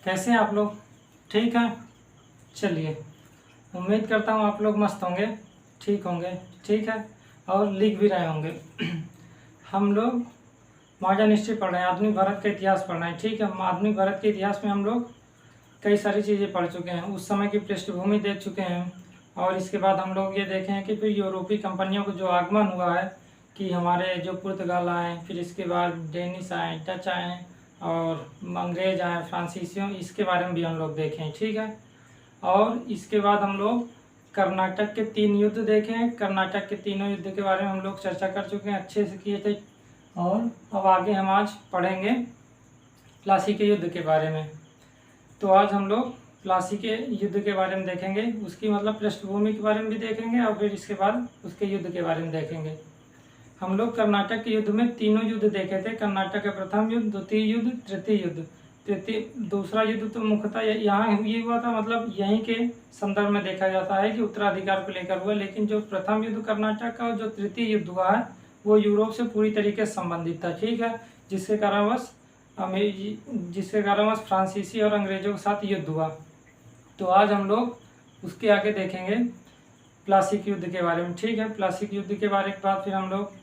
कैसे हैं आप लोग? ठीक हैं? चलिए, उम्मीद करता हूँ आप लोग मस्त होंगे, ठीक होंगे, ठीक है, और लिख भी रहे होंगे। हम लोग मॉडर्न हिस्ट्री पढ़ रहे हैं, आधुनिक भारत का इतिहास पढ़ रहे हैं, ठीक है। आधुनिक भारत के इतिहास में हम लोग कई सारी चीज़ें पढ़ चुके हैं, उस समय की पृष्ठभूमि देख चुके हैं, और इसके बाद हम लोग ये देखे हैं कि फिर यूरोपीय कंपनियों का जो आगमन हुआ है, कि हमारे जो पुर्तगाल आए, फिर इसके बाद डेनिश आए, डच आए, और अंग्रेज आए, फ्रांसीसियों, इसके बारे में भी हम लोग देखें, ठीक है। और इसके बाद हम लोग कर्नाटक के 3 युद्ध देखे हैं। कर्नाटक के तीनों युद्ध के बारे में हम लोग चर्चा कर चुके हैं, अच्छे से किए थे। और अब आगे हम आज पढ़ेंगे प्लासी के युद्ध के बारे में। तो आज हम लोग प्लासी के युद्ध के बारे में देखेंगे, उसकी मतलब पृष्ठभूमि के बारे में भी देखेंगे, और फिर इसके बाद उसके युद्ध के बारे में देखेंगे। हम लोग कर्नाटक के युद्ध में तीनों युद्ध देखे थे। कर्नाटक का प्रथम युद्ध, द्वितीय युद्ध, तृतीय युद्ध। दूसरा युद्ध तो मुख्यतः यहाँ ये हुआ था, मतलब यहीं के संदर्भ में देखा जाता है कि उत्तराधिकार को लेकर हुआ, लेकिन जो प्रथम युद्ध कर्नाटक का और जो तृतीय युद्ध हुआ है वो यूरोप से पूरी तरीके से संबंधित था, ठीक है। जिसके कारणवश फ्रांसीसी और अंग्रेजों के साथ युद्ध हुआ। तो आज हम लोग उसके आगे देखेंगे प्लासी के युद्ध के बारे में, ठीक है। प्लासी के युद्ध के बारे के बाद फिर हम लोग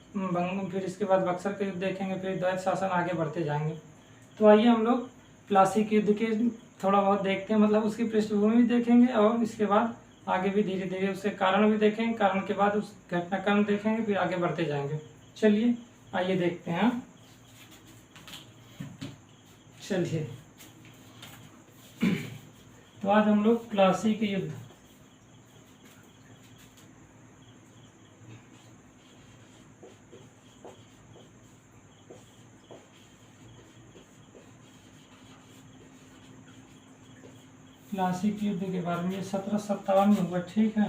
फिर इसके बाद बक्सर के युद्ध देखेंगे, फिर द्वैत शासन, आगे बढ़ते जाएंगे। तो आइए हम लोग प्लासी के युद्ध के थोड़ा बहुत देखते हैं, मतलब उसकी पृष्ठभूमि भी देखेंगे, और इसके बाद आगे भी धीरे धीरे उसके कारण भी देखेंगे, कारण के बाद उस घटनाक्रम देखेंगे, फिर आगे बढ़ते जाएंगे। चलिए आइए देखते हैं। चलिए, तो आज हम लोग प्लासी के युद्ध प्लासी के युद्ध के बारे में, ये 1757 में हुआ, ठीक है।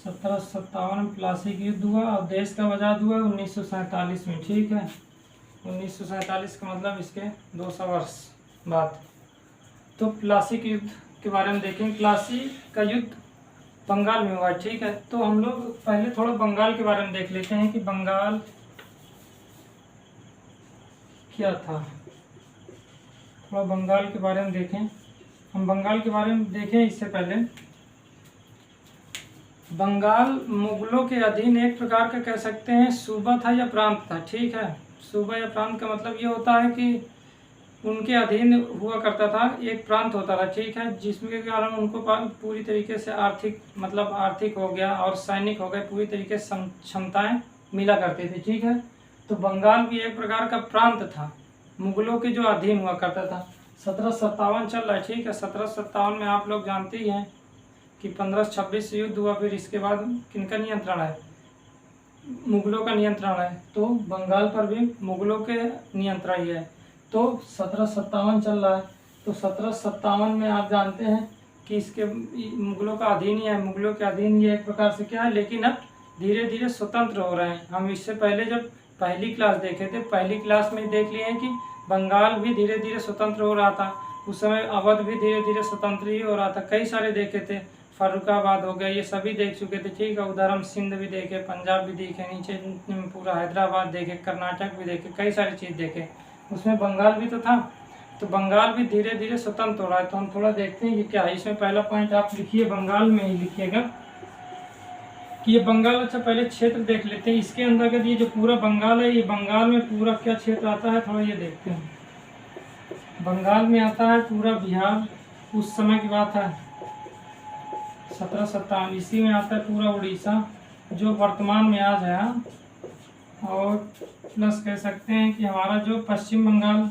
1757 में प्लासी का युद्ध हुआ, और देश का आजाद हुआ 1947 में, ठीक है। 1947 का मतलब इसके 200 वर्ष बाद। तो प्लासी के युद्ध के बारे में देखेंगे। प्लासी का युद्ध बंगाल में हुआ, ठीक है। तो हम लोग पहले थोड़ा बंगाल के बारे में देख लेते हैं कि बंगाल क्या था। थोड़ा बंगाल के बारे में देखें। हम बंगाल के बारे में देखें इससे पहले, बंगाल मुगलों के अधीन एक प्रकार का कह सकते हैं सूबा था या प्रांत था, ठीक है। सूबा या प्रांत का मतलब ये होता है कि उनके अधीन हुआ करता था, एक प्रांत होता था, ठीक है, जिसके कारण उनको पूरी तरीके से आर्थिक हो गया और सैनिक हो गए, पूरी तरीके से क्षमताएं मिला करती थी, ठीक है। तो बंगाल भी एक प्रकार का प्रांत था, मुगलों के जो अधीन हुआ करता था। 1757 चल रहा है, ठीक है। 1757 में आप लोग जानते ही हैं कि 1526 से युद्ध हुआ, फिर इसके बाद किनका नियंत्रण है? मुगलों का नियंत्रण है। तो बंगाल पर भी मुगलों के नियंत्रण ही है। तो 1757 चल रहा है। तो 1757 में आप जानते हैं कि इसके मुगलों का अधीन ही है। मुगलों के अधीन ये एक प्रकार से क्या है, लेकिन अब धीरे धीरे स्वतंत्र हो रहे हैं। हम इससे पहले जब पहली क्लास देखे थे, पहली क्लास में देख लिए हैं कि बंगाल भी धीरे धीरे स्वतंत्र हो रहा था। उस समय अवध भी धीरे धीरे स्वतंत्र ही हो रहा था। कई सारे देखे थे, फर्रुखाबाद हो गया, ये सभी देख चुके थे, ठीक है। उधर हम सिंध भी देखे, पंजाब भी देखे, नीचे पूरा हैदराबाद देखे, कर्नाटक भी देखे, कई सारी चीज़ देखे। उसमें बंगाल भी तो था। तो बंगाल भी धीरे धीरे स्वतंत्र हो रहा है। तो हम थोड़ा देखते हैं ये क्या है। इसमें पहला पॉइंट आप लिखिए, बंगाल में ही लिखिएगा कि ये बंगाल। अच्छा, पहले क्षेत्र देख लेते हैं इसके अंतर्गत। ये जो पूरा बंगाल है, ये बंगाल में पूरा क्या क्षेत्र आता है, थोड़ा ये देखते हैं। बंगाल में आता है पूरा बिहार, उस समय की बात है 1757। इसी में आता है पूरा उड़ीसा, जो वर्तमान में आज है, और प्लस कह सकते हैं कि हमारा जो पश्चिम बंगाल,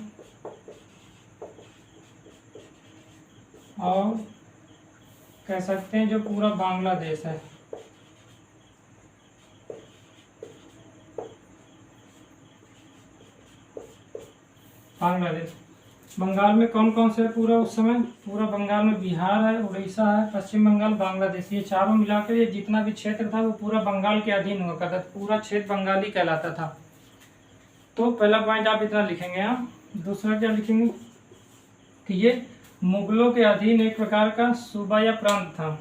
और कह सकते हैं जो पूरा बांग्लादेश है। बांग्लादेश, बंगाल में कौन कौन से है पूरा उस समय? पूरा बंगाल में बिहार है, उड़ीसा है, पश्चिम बंगाल, बांग्लादेश, ये चारों मिलाकर ये जितना भी क्षेत्र था वो पूरा बंगाल के अधीन हुआ करता था। पूरा क्षेत्र बंगाली कहलाता था। तो पहला पॉइंट आप इतना लिखेंगे। आप दूसरा क्या लिखेंगे कि ये मुगलों के अधीन एक प्रकार का सूबा या प्रांत था।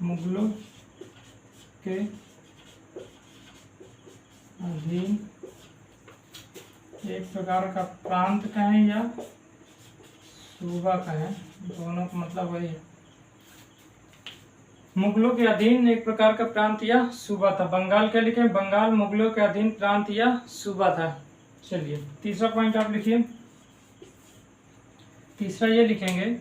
मुगलों के अधीन एक प्रकार का प्रांत कहें या सूबा कहें, दोनों का मतलब वही है। मुगलों के अधीन एक प्रकार का प्रांत या सूबा था। बंगाल क्या लिखे? बंगाल मुगलों के अधीन प्रांत या सूबा था। चलिए तीसरा पॉइंट आप लिखिए। तीसरा ये लिखेंगे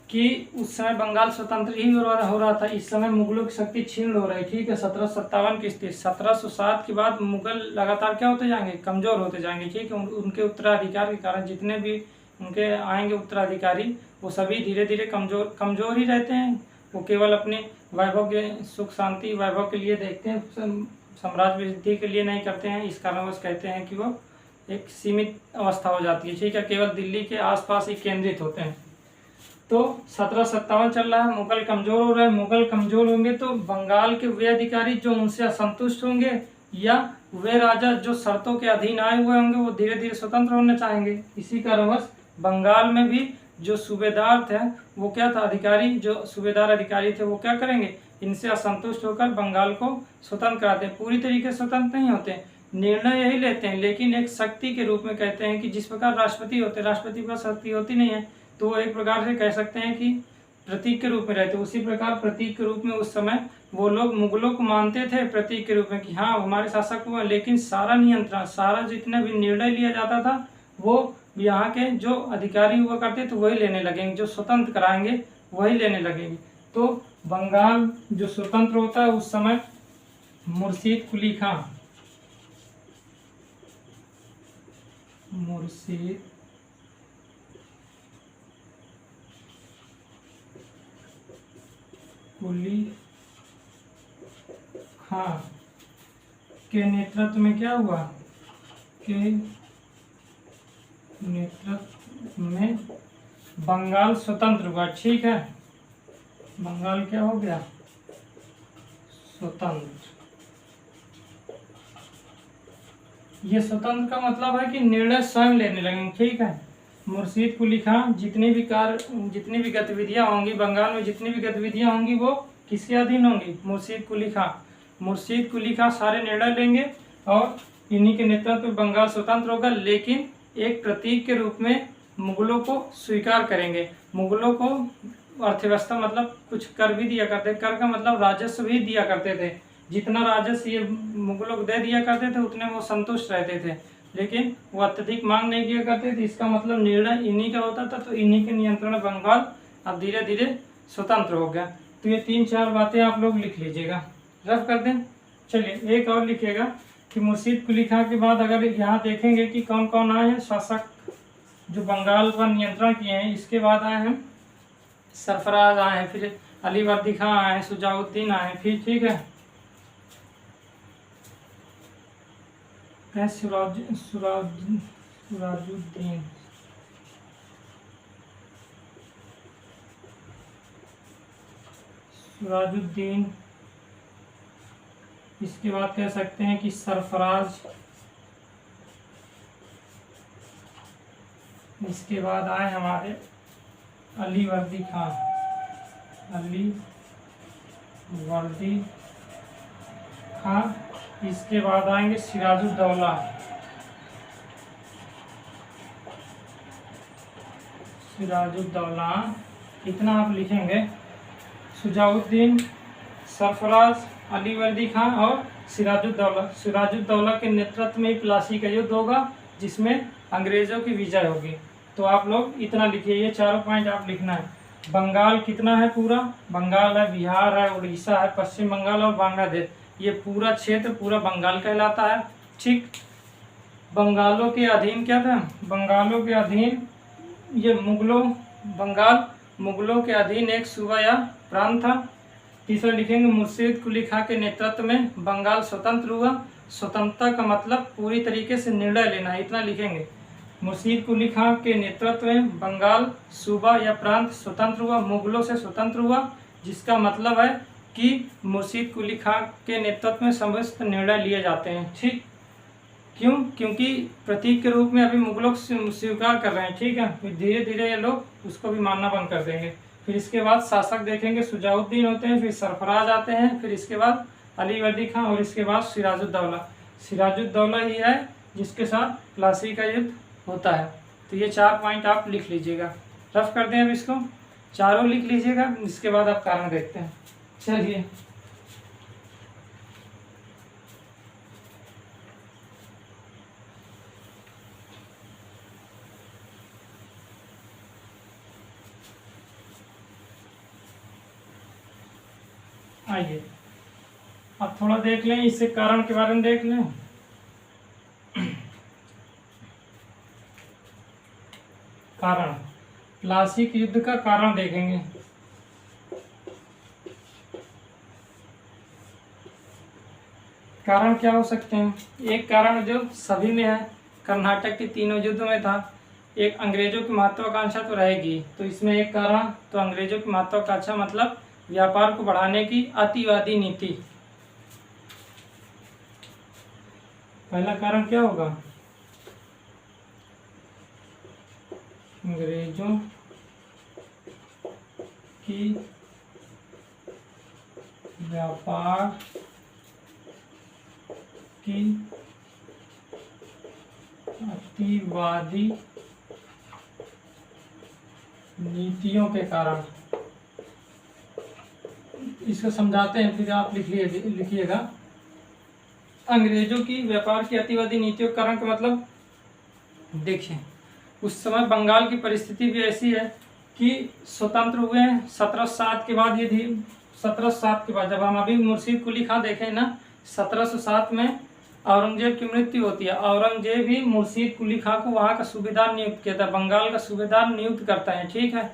कि उस समय बंगाल स्वतंत्र ही हो रहा था। इस समय मुगलों की शक्ति क्षीण हो रही। ठीक है, 1757 की स्थिति। 1707 के बाद मुगल लगातार क्या होते जाएंगे? कमजोर होते जाएंगे। ठीक है, उनके उत्तराधिकार के कारण जितने भी उनके आएंगे उत्तराधिकारी, वो सभी धीरे धीरे कमजोर ही रहते हैं। वो केवल अपने वैभव के सुख शांति वैभव के लिए देखते हैं, साम्राज्य वृद्धि के लिए नहीं करते हैं। इस कारणवश कहते हैं कि वो एक सीमित अवस्था हो जाती है। ठीक है, केवल दिल्ली के आसपास ही केंद्रित होते हैं। तो 1757 चल रहा है, मुगल कमजोर हो रहे हैं। मुगल कमजोर होंगे तो बंगाल के वे अधिकारी जो उनसे असंतुष्ट होंगे या वे राजा जो शर्तों के अधीन आए हुए होंगे, वो धीरे धीरे स्वतंत्र होने चाहेंगे। इसी कारणवश बंगाल में भी जो सूबेदार थे, वो क्या था? अधिकारी, जो सूबेदार अधिकारी थे, वो क्या करेंगे? इनसे असंतुष्ट होकर बंगाल को स्वतंत्र कराते हैं। पूरी तरीके से स्वतंत्र नहीं होते, निर्णय यही लेते हैं, लेकिन एक शक्ति के रूप में कहते हैं कि जिस प्रकार राष्ट्रपति होते हैं, राष्ट्रपति के पास शक्ति होती नहीं है, तो वो एक प्रकार से कह सकते हैं कि प्रतीक के रूप में रहते। उसी प्रकार प्रतीक के रूप में उस समय वो लोग मुगलों को मानते थे प्रतीक के रूप में कि हाँ हमारे शासक हुआ, लेकिन सारा नियंत्रण, सारा जितना भी निर्णय लिया जाता था, वो यहाँ के जो अधिकारी हुआ करते थे वही लेने लगेंगे, जो स्वतंत्र कराएंगे वही लेने लगेंगे। तो बंगाल जो स्वतंत्र होता है उस समय मुर्शीद कुली खां, मुर्शीद कुली खां के नेतृत्व में क्या हुआ? के नेतृत्व में बंगाल स्वतंत्र हुआ। ठीक है, बंगाल क्या हो गया? स्वतंत्र। ये स्वतंत्र का मतलब है कि निर्णय स्वयं लेने लगेंगे। ठीक है, मुर्शीद कुली खां जितनी भी गतिविधियां होंगी बंगाल में, जितनी भी गतिविधियां होंगी वो किसके अधीन होंगी? मुर्शीद कुली खां। मुर्शीद कुली खां सारे निर्णय लेंगे और इन्हीं के नेतृत्व में बंगाल स्वतंत्र होगा, लेकिन एक प्रतीक के रूप में मुगलों को स्वीकार करेंगे। मुगलों को अर्थव्यवस्था मतलब कुछ कर भी दिया करते, कर का मतलब राजस्व भी दिया करते थे। जितना राजस्व ये मुगलों को दे दिया करते थे उतने वो संतुष्ट रहते थे, लेकिन वो अत्यधिक मांग नहीं किया करते थे। इसका मतलब निर्णय इन्हीं का होता था, तो इन्हीं के नियंत्रण में बंगाल अब धीरे धीरे स्वतंत्र हो गया। तो ये 3-4 बातें आप लोग लिख लीजिएगा, रफ कर दें। चलिए एक और लिखिएगा कि मुर्शीद कुली खां के बाद अगर यहाँ देखेंगे कि कौन कौन आए हैं शासक जो बंगाल पर नियंत्रण किए हैं। इसके बाद आए हैं सरफराज आए हैं, फिर अली वर्दी खां आए हैं, शुजाउद्दीन आए हैं, फिर ठीक है सुराजुद्दीन सुराजुद्दीन। इसके बाद कह सकते हैं कि सरफराज। इसके बाद आए हमारे अली वर्दी खां, अली वर्दी खां। इसके बाद आएंगे सिराजुद्दौला, सिराजुद्दौला। इतना आप लिखेंगे। शुजाउद्दीन, सरफराज, अली वर्दी खां और सिराजुद्दौला। सिराजुद्दौला के नेतृत्व में प्लासी का युद्ध होगा जिसमें अंग्रेजों की विजय होगी। तो आप लोग इतना लिखिए, ये 4 पॉइंट आप लिखना है। बंगाल कितना है? पूरा बंगाल है, बिहार है, उड़ीसा है, पश्चिम बंगाल और बांग्लादेश, ये पूरा क्षेत्र पूरा बंगाल कहलाता है। ठीक, बंगालों के अधीन क्या था? बंगालों के अधीन ये बंगाल मुगलों के अधीन एक सूबा या प्रांत था। तीसरा लिखेंगे मुर्शीद कुली खां के नेतृत्व में बंगाल स्वतंत्र हुआ। स्वतंत्रता का मतलब पूरी तरीके से निर्णय लेना, इतना लिखेंगे। मुर्शीद कुली खां के नेतृत्व में बंगाल सूबा या प्रांत स्वतंत्र हुआ, मुगलों से स्वतंत्र हुआ, जिसका मतलब है कि मुर्शीद कुली खां के नेतृत्व में समस्त निर्णय लिए जाते हैं। ठीक, क्यों? क्योंकि प्रतीक के रूप में अभी मुगलों को स्वीकार कर रहे हैं। ठीक है, फिर धीरे धीरे ये लोग उसको भी मानना बंद कर देंगे। फिर इसके बाद शासक देखेंगे सुजाउद्दीन होते हैं, फिर सरफराज आते हैं, फिर इसके बाद अली वर्दी खां और इसके बाद सिराजुद्दौला। सिराजुद्दौला ही है जिसके साथ प्लासी का युद्ध होता है। तो ये 4 पॉइंट आप लिख लीजिएगा। रफ कर दें अब इसको, चारों लिख लीजिएगा, इसके बाद आप कारण देखते हैं। चलिए आइए अब थोड़ा देख लें, इससे कारण के बारे में देख लें। कारण, प्लासी के युद्ध का कारण देखेंगे। कारण क्या हो सकते हैं? एक कारण जो सभी में है, कर्नाटक के तीनों युद्धों में था। एक अंग्रेजों की महत्वाकांक्षा तो रहेगी, तो इसमें एक कारण तो अंग्रेजों की महत्वाकांक्षा मतलब व्यापार को बढ़ाने की अतिवादी नीति। पहला कारण क्या होगा? अंग्रेजों की व्यापार की अतिवादी नीतियों के कारण। इसको समझाते हैं, फिर आप लिखिएगा। अंग्रेजों की व्यापार की अतिवादी नीतियों के कारण का मतलब, देखिए उस समय बंगाल की परिस्थिति भी ऐसी है कि स्वतंत्र हुए 1707 के बाद। ये 1707 के बाद जब हम अभी मुर्शीद कुली खां देखें ना, 1707 में औरंगजेब की मृत्यु होती है। औरंगजेब ही मुर्शीद कुली खां को वहाँ का सूबेदार नियुक्त किया था, बंगाल का सूबेदार नियुक्त करता है, ठीक है।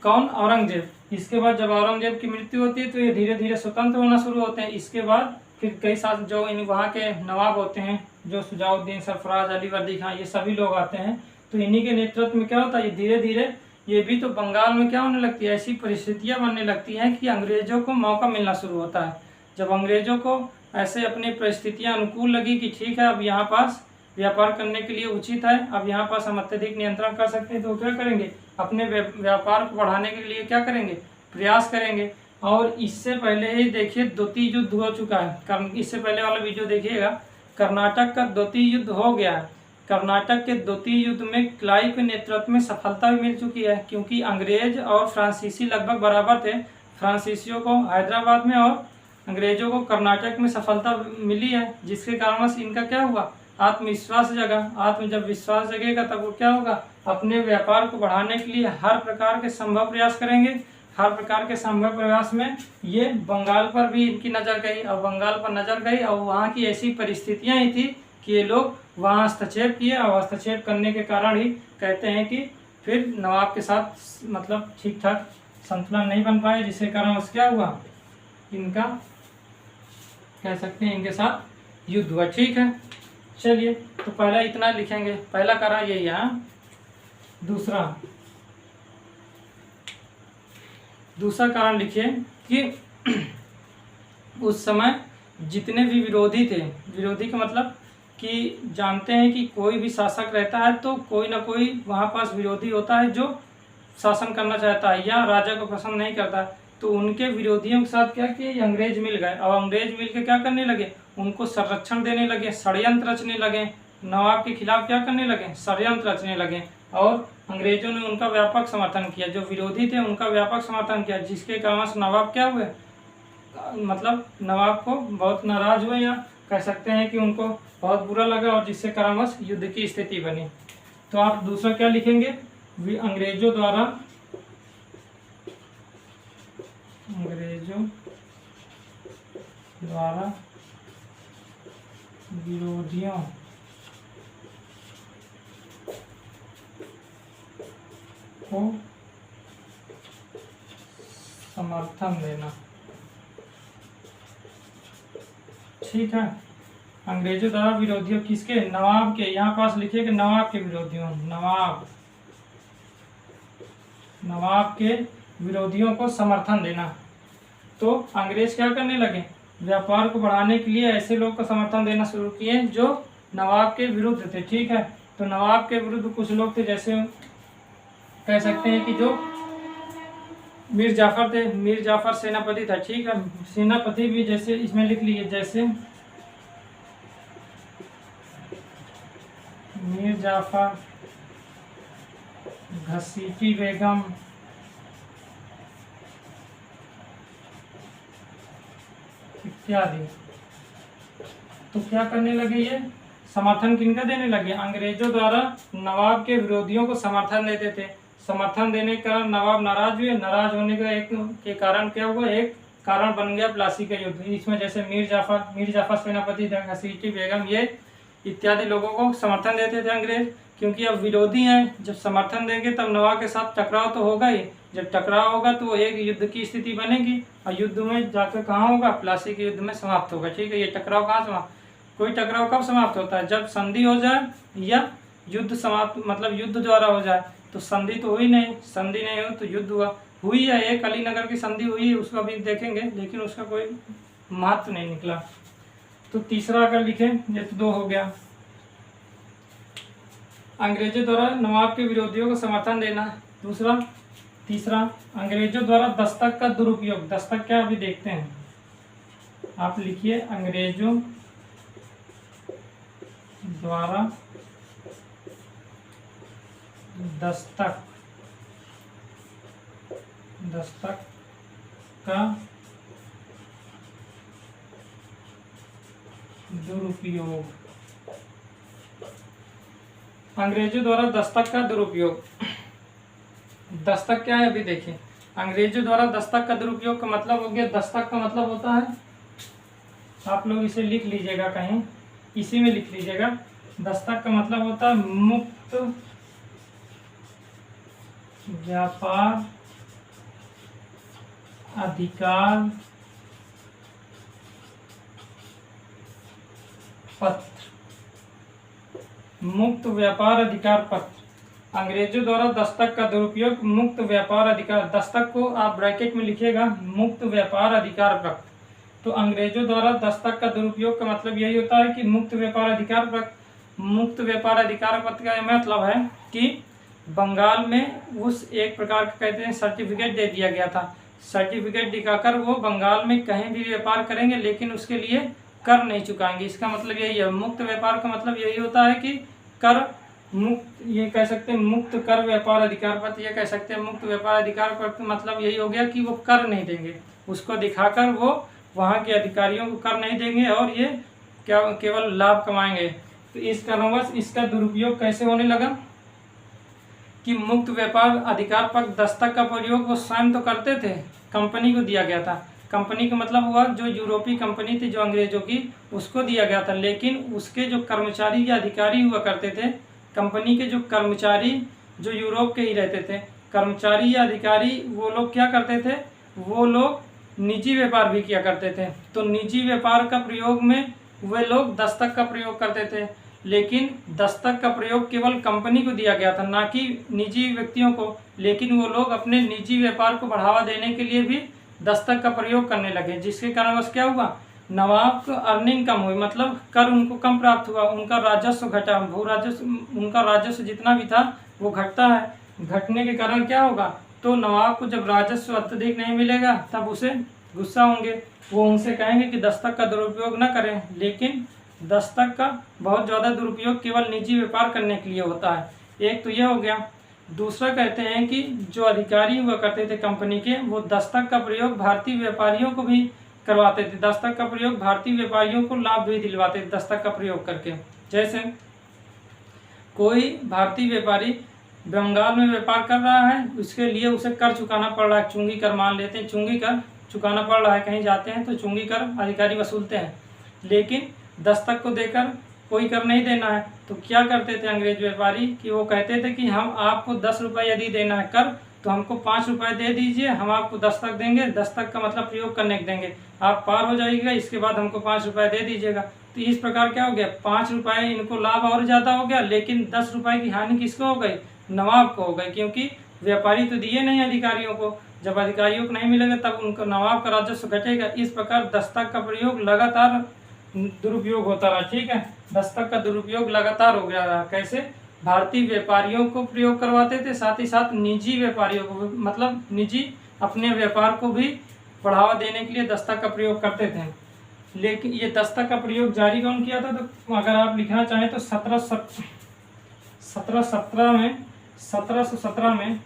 कौन? औरंगजेब। इसके बाद जब औरंगजेब की मृत्यु होती है तो ये धीरे धीरे स्वतंत्र होना शुरू होते हैं। इसके बाद फिर कई साल जो इन वहाँ के नवाब होते हैं, जो सुजाउद्दीन, सरफराज, अली वर्दी खां, ये सभी लोग आते हैं। तो इन्हीं के नेतृत्व में क्या होता है, ये धीरे धीरे ये भी तो बंगाल में क्या होने लगती है, ऐसी परिस्थितियाँ बनने लगती हैं कि अंग्रेजों को मौका मिलना शुरू होता है। जब अंग्रेजों को ऐसे अपनी परिस्थितियाँ अनुकूल लगी कि ठीक है अब यहाँ पास व्यापार करने के लिए उचित है, अब यहाँ पास हम अत्यधिक नियंत्रण कर सकते हैं, तो क्या करेंगे, अपने व्यापार को बढ़ाने के लिए क्या करेंगे, प्रयास करेंगे। और इससे पहले ही देखिए द्वितीय युद्ध हो चुका है। इससे पहले वाला वीडियो देखिएगा, कर्नाटक का द्वितीय युद्ध हो गया है। कर्नाटक के द्वितीय युद्ध में क्लाइव के नेतृत्व में सफलता भी मिल चुकी है, क्योंकि अंग्रेज और फ्रांसीसी लगभग बराबर थे। फ्रांसीसियों को हैदराबाद में और अंग्रेजों को कर्नाटक में सफलता मिली है, जिसके कारण से इनका क्या हुआ, आत्मविश्वास जगा। जब विश्वास जगेगा तब वो क्या होगा, अपने व्यापार को बढ़ाने के लिए हर प्रकार के संभव प्रयास करेंगे। हर प्रकार के संभव प्रयास में ये बंगाल पर भी इनकी नज़र गई, और बंगाल पर नज़र गई और वहाँ की ऐसी परिस्थितियाँ ही थी कि ये लोग वहाँ हस्तक्षेप किए, और हस्तक्षेप करने के कारण ही कहते हैं कि फिर नवाब के साथ मतलब ठीक ठाक संतुलन नहीं बन पाए, जिसके कारण उस क्या हुआ, इनका कह सकते हैं इनके साथ युद्ध हुआ, ठीक है। चलिए तो पहला इतना लिखेंगे, पहला कारण यही है। दूसरा कारण लिखिए कि उस समय जितने भी विरोधी थे, विरोधी का मतलब कि जानते हैं कि कोई भी शासक रहता है तो कोई ना कोई वहाँ पास विरोधी होता है जो शासन करना चाहता है या राजा को पसंद नहीं करता। तो उनके विरोधियों के साथ क्या किए, अंग्रेज मिल गए, और अंग्रेज मिल के क्या करने लगे, उनको संरक्षण देने लगे, षड्यंत्र रचने लगे, नवाब के खिलाफ क्या करने लगे, षड्यंत्र रचने लगे। और अंग्रेजों ने उनका व्यापक समर्थन किया, जो विरोधी थे उनका व्यापक समर्थन किया, जिसके कारण से नवाब क्या हुए, मतलब नवाब को बहुत नाराज हुए, या कह सकते हैं कि उनको बहुत बुरा लगा, और जिससे कारणवश युद्ध की स्थिति बनी। तो आप दूसरा क्या लिखेंगे, अंग्रेजों द्वारा विरोधियों को समर्थन देना, ठीक है। अंग्रेजों द्वारा विरोधियों किसके, नवाब के, यहाँ पास लिखिए कि नवाब के विरोधियों, नवाब के विरोधियों को समर्थन देना। तो अंग्रेज क्या करने लगे, व्यापार को बढ़ाने के लिए ऐसे लोग को समर्थन देना शुरू किए जो नवाब के विरुद्ध थे, ठीक है। तो नवाब के विरुद्ध कुछ लोग थे, जैसे कह सकते हैं कि जो मीर जाफर थे, मीर जाफर सेनापति था, ठीक है। सेनापति भी जैसे इसमें लिख लीजिए, जैसे मीर जाफर, घसीटी बेगम, इत्यादि। तो क्या करने लगे ये, समर्थन किनका देने लगे, अंग्रेजों द्वारा नवाब के विरोधियों को समर्थन देते थे। समर्थन देने के कारण नवाब नाराज हुए। नाराज होने का एक के कारण क्या हुआ, एक कारण बन गया प्लासी का युद्ध। इसमें जैसे मीर जाफर सेनापति, घसीटी बेगम, ये इत्यादि लोगों को समर्थन देते थे अंग्रेज, क्योंकि अब विरोधी हैं, जब समर्थन देंगे तब नवाब के साथ टकराव तो होगा ही। जब टकराव होगा तो एक युद्ध की स्थिति बनेगी, और युद्ध में जाकर कहाँ होगा, प्लासी के युद्ध में समाप्त होगा, ठीक है। ये टकराव कहाँ समाप्त, कोई टकराव कब समाप्त होता है, जब संधि हो जाए या युद्ध समाप्त, मतलब युद्ध द्वारा हो जाए। तो संधि तो हुई नहीं, संधि नहीं हुई तो युद्ध हुई है, एक अलीनगर की संधि हुई है, उसको अभी देखेंगे, लेकिन उसका कोई महत्व नहीं निकला। तो तीसरा अगर लिखें, ये तो 2 हो गया। अंग्रेजों द्वारा नवाब के विरोधियों को समर्थन देना, दूसरा। तीसरा, अंग्रेजों द्वारा दस्तक का दुरुपयोग। दस्तक क्या, अभी देखते हैं, आप लिखिए, अंग्रेजों द्वारा दस्तक का दुरुपयोग। अंग्रेजों द्वारा दस्तक का दुरुपयोग, दस्तक क्या है अभी देखिए। अंग्रेजों द्वारा दस्तक का दुरुपयोग का मतलब हो गया, दस्तक का मतलब होता है, आप लोग इसे लिख लीजिएगा कहीं, इसी में लिख लीजिएगा। दस्तक का मतलब होता है मुक्त व्यापार अधिकार पत्र। मुक्त व्यापार अधिकार पत्र। अंग्रेजों द्वारा दस्तक का दुरुपयोग, मुक्त व्यापार अधिकार, दस्तक को आप ब्रैकेट में लिखिएगा, मुक्त व्यापार अधिकार पत्र। तो अंग्रेजों द्वारा दस्तक का दुरुपयोग का मतलब यही होता है कि मुक्त व्यापार अधिकार पत्र। मुक्त व्यापार अधिकार पत्र का मतलब है कि बंगाल में उस एक प्रकार का कहते हैं सर्टिफिकेट दे दिया गया था। सर्टिफिकेट दिखाकर वो बंगाल में कहीं भी व्यापार करेंगे, लेकिन उसके लिए कर नहीं चुकाएंगे। इसका मतलब यही है, मुक्त व्यापार का मतलब यही होता है कि कर मुक्त, ये कह सकते हैं मुक्त कर व्यापार अधिकार पत्र, ये कह सकते हैं मुक्त व्यापार अधिकार पत्र। मतलब यही हो गया कि वो कर नहीं देंगे, उसको दिखाकर वो वहाँ के अधिकारियों को कर नहीं देंगे और ये क्या केवल लाभ कमाएंगे। तो इस कारणवश इसका दुरुपयोग कैसे होने लगा कि मुक्त व्यापार अधिकार पर दस्तक का प्रयोग वो स्वयं तो करते थे, कंपनी को दिया गया था। कंपनी का मतलब हुआ जो यूरोपीय कंपनी थी जो अंग्रेजों की, उसको दिया गया था। लेकिन उसके जो कर्मचारी या अधिकारी हुआ करते थे, कंपनी के जो कर्मचारी जो यूरोप के ही रहते थे, कर्मचारी या अधिकारी, वो लोग क्या करते थे, वो लोग निजी व्यापार भी किया करते थे। तो निजी व्यापार का प्रयोग में वे लोग दस्तक का प्रयोग करते थे, लेकिन दस्तक का प्रयोग केवल कंपनी को दिया गया था, ना कि निजी व्यक्तियों को। लेकिन वो लोग अपने निजी व्यापार को बढ़ावा देने के लिए भी दस्तक का प्रयोग करने लगे, जिसके कारण बस क्या हुआ, नवाब को अर्निंग कम हुई, मतलब कर उनको कम प्राप्त हुआ, उनका राजस्व घटा, भू राजस्व, उनका राजस्व जितना भी था वो घटता है। घटने के कारण क्या होगा, तो नवाब को जब राजस्व अत्यधिक नहीं मिलेगा तब उसे गुस्सा होंगे, वो उनसे कहेंगे कि दस्तक का दुरुपयोग न करें। लेकिन दस्तक का बहुत ज़्यादा दुरुपयोग केवल निजी व्यापार करने के लिए होता है। एक तो ये हो गया। दूसरा कहते हैं कि जो अधिकारी हुआ करते थे कंपनी के, वो दस्तक का प्रयोग भारतीय व्यापारियों को भी करवाते थे। दस्तक का प्रयोग भारतीय व्यापारियों को लाभ भी दिलवाते थे दस्तक का प्रयोग करके। जैसे कोई भारतीय व्यापारी बंगाल में व्यापार कर रहा है, उसके लिए उसे कर चुकाना पड़ रहा है, चुंगी कर मान लेते हैं, चुंगी कर चुकाना पड़ रहा है, कहीं जाते हैं तो चुंगी कर अधिकारी वसूलते हैं। लेकिन दस्तक को देकर कोई कर नहीं देना है, तो क्या करते थे अंग्रेज व्यापारी कि वो कहते थे कि हम आपको 10 रुपये यदि देना है कर, तो हमको 5 रुपये दे दीजिए, हम आपको दस्तक देंगे, दस्तक का मतलब प्रयोग करने के देंगे, आप पार हो जाइएगा, इसके बाद हमको 5 रुपये दे दीजिएगा। तो इस प्रकार क्या हो गया, 5 रुपये इनको लाभ और ज़्यादा हो गया, लेकिन 10 रुपये की हानि किसको हो गई, नवाब को हो गई, क्योंकि व्यापारी तो दिए नहीं अधिकारियों को। जब अधिकारियों को नहीं मिलेगा तब उनको नवाब का राजस्व घटेगा। इस प्रकार दस्तक का प्रयोग लगातार दुरुपयोग होता रहा। ठीक है, दस्तक का दुरुपयोग लगातार हो गया रहा। कैसे, भारतीय व्यापारियों को प्रयोग करवाते थे, साथ ही साथ निजी व्यापारियों को, मतलब निजी अपने व्यापार को भी बढ़ावा देने के लिए दस्तक का प्रयोग करते थे। लेकिन ये दस्तक का प्रयोग जारी कौन किया था? तो अगर आप लिखना चाहें तो 1717 में